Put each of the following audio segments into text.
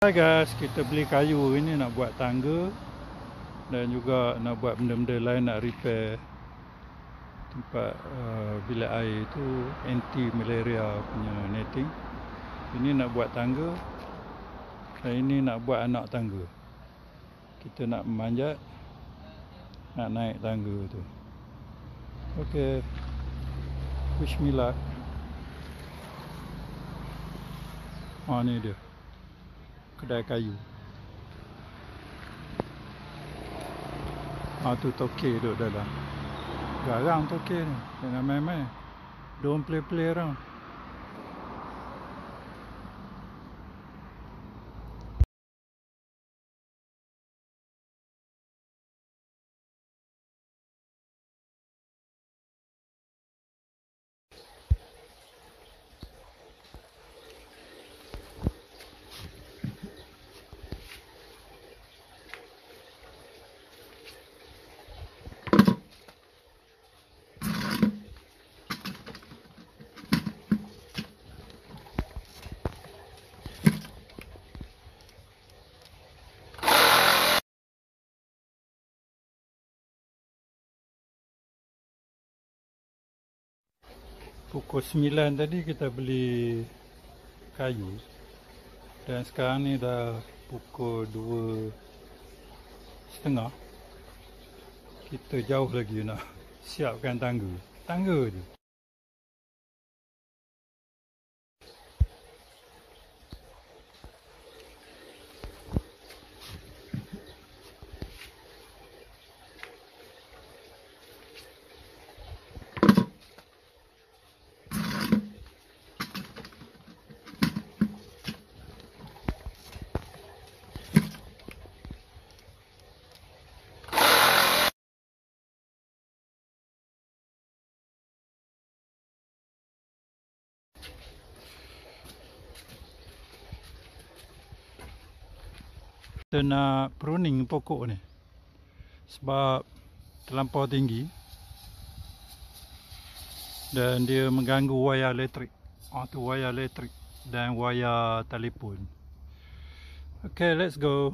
Hai guys, kita beli kayu ini nak buat tangga dan juga nak buat benda-benda lain, nak repair tempat bilik air itu, anti malaria punya netting. Ini nak buat tangga dan ini nak buat anak tangga. Kita nak memanjat, nak naik tangga tu. Okey, wish me luck. Ni dia kedai kayu. Tu toke duduk dalam. Garang toke ni. Jangan main-main. Don't play around. Pukul 9 tadi kita beli kayu dan sekarang ni dah pukul 2.30. Kita jauh lagi nak siapkan tangga je. Kita nak pruning pokok ni sebab terlampau tinggi dan dia mengganggu wayar elektrik. Tu wayar elektrik dan wayar telefon. Okay, let's go.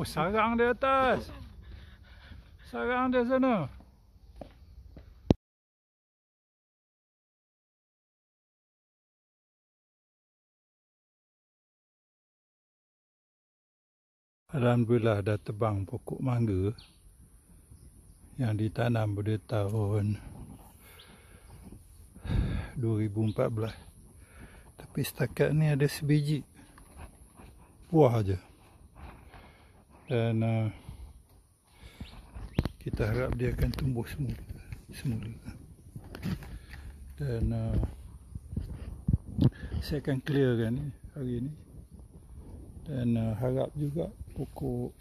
Sarang di atas. Sarang di sana. Alhamdulillah dah tebang pokok mangga yang ditanam pada tahun 2014. Tapi setakat ni ada sebiji buah aja. Dan kita harap dia akan tumbuh semula. Dan saya akan clearkan ni hari ni. Dan harap juga pokok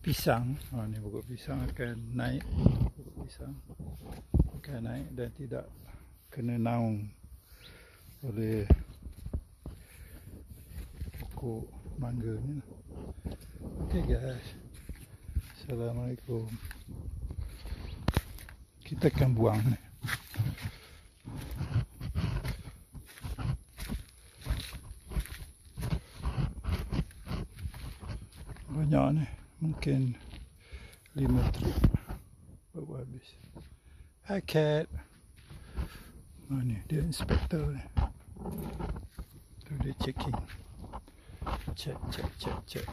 pisang, ni pokok pisang akan naik. Pokok pisang akan naik dan tidak kena naung oleh pokok mangga ni. Okay guys, Assalamualaikum. Kita akan buang ni. Banyak ni, mungkin 5 trip baru habis. Hi cat. Ni dia inspektor ni. Tu dia checking. Check.